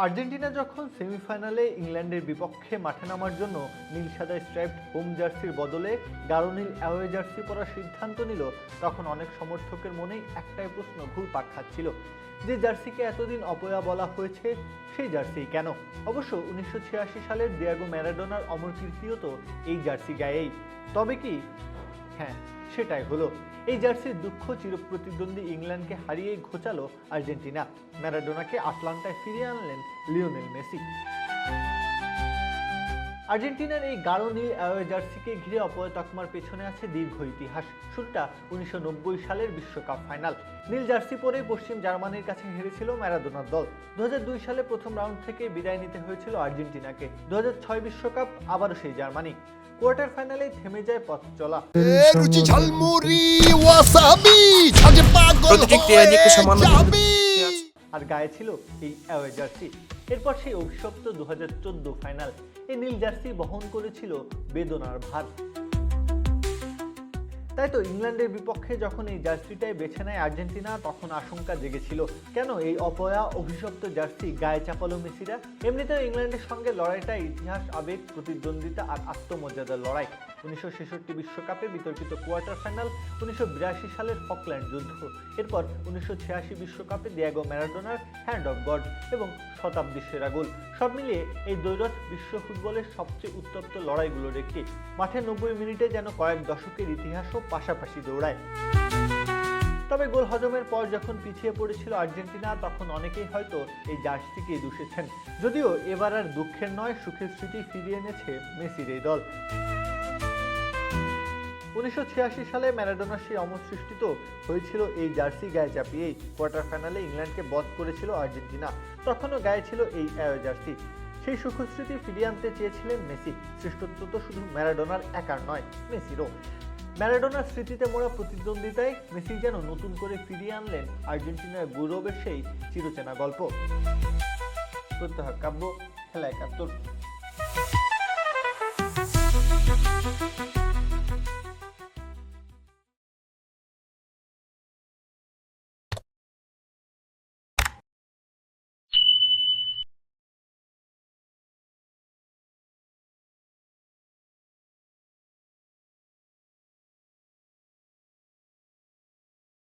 Argentina যখন সেমিফাইনালে ইংল্যান্ডের বিপক্ষে মাঠে নামার জন্য নীল সাদা স্ট্রাইপড হোম জার্সির বদলে গাঢ় নীল অ্যাওয়ে জার্সি পরার সিদ্ধান্ত নিল, তখন অনেক সমর্থকের মনেই একটাই প্রশ্ন ঘুরপাক খাচ্ছিল, যে জার্সিকে এতদিন অপয়া বলা হয়েছে সেই জার্সি কেন? অবশ্য 1986 সালের ডিয়েগো ম্যারাডোনার অমর কীর্তিও তো এই জার্সি গায়েই। তবে কি? হ্যাঁ, সেটাই হলো। এই জার্সির দুঃখ চিরপ্রতিদ্বন্দ্বী ইংল্যান্ডকে হারিয়ে ঘোচালো আর্জেন্টিনা। ম্যারাডোনাকে আটলান্টায় ফিরিয়ে আনলেন লিওনেল মেসি। আর্জেন্টিনার এই গাঢ় নীল অ্যাওয়ে জার্সিকে ঘিরে অপয়া তকমার পেছনে আছে দীর্ঘ ইতিহাস। শুরুটা 1990 সালের বিশ্বকাপ ফাইনাল। নীল জার্সি পরেই পশ্চিম জার্মানির কাছে হেরেছিল ম্যারাডোনার দল। 2002 সালে প্রথম রাউন্ড থেকে বিদায় নিতে হয়েছিল আর্জেন্টিনাকে। 2006 বিশ্বকাপ আবারও সেই জার্মানি। কোয়ার্টার ফাইনালে থেমে যায় পথ চলা। আর গায়ে ছিল এই অ্যাওয়ে জার্সি। এরপর সেই অভিশপ্ত 2014 ফাইনাল। এই নীল জার্সি বহন করেছিল বেদনার ভার। তাই তো ইংল্যান্ডের বিপক্ষে যখন এই জার্সিটাই বেছে নেয় আর্জেন্টিনা, তখন আশঙ্কা জেগেছিল, কেন এই অপয়া অভিশপ্ত জার্সি গায়ে চাপালো মেসিরা? এমনিতেও ইংল্যান্ডের সঙ্গে লড়াইটা ইতিহাস, আবেগ, প্রতিদ্বন্দ্বিতা আর আত্মমর্যাদার লড়াই। 1966 বিশ্বকাপে বিতর্কিত কোয়ার্টার ফাইনাল, 1982 সালের ফকল্যান্ড যুদ্ধ, এরপর 1986 বিশ্বকাপে ডিয়েগো ম্যারাডোনার হ্যান্ড অফ গড এবং শতাব্দীর সেরা গোল। সব মিলিয়ে এই দ্বৈরথ বিশ্ব ফুটবলের সবচেয়ে উত্তপ্ত লড়াইগুলোর একটি। মাঠে 90 মিনিটে যেন কয়েক দশকের ইতিহাসও পাশাপাশি দৌড়ায়। তবে গোল হজমের পর যখন পিছিয়ে পড়েছিল আর্জেন্টিনা, তখন অনেকেই হয়তো এই জার্সিকে দুষেছেন। যদিও এবার আর দুঃখের নয়, সুখের স্মৃতি ফিরিয়ে এনেছে মেসির এই দল। 1986 সালে ম্যারাডোনার সেই অমর সৃষ্টি তো হয়েছিল এই জার্সি গায়ে চাপিয়েই। কোয়ার্টার ফাইনালে ইংল্যান্ডকে বধ করেছিল আর্জেন্টিনা, তখনও গায়ে ছিল এই অ্যাওয়ে জার্সি। সেই সুখস্মৃতি ফিরিয়ে আনতে চেয়েছিলেন মেসি। শ্রেষ্ঠত্ব তো শুধু ম্যারাডোনার একার নয়, মেসিরও। ম্যারাডোনার স্মৃতিতে মোড়া প্রতিদ্বন্দ্বিতায় মেসি যেন নতুন করে ফিরিয়ে আনলেন আর্জেন্টিনার গৌরবের সেই চিরচেনা গল্প। প্রত্যহ কাব্য, খেলা 71।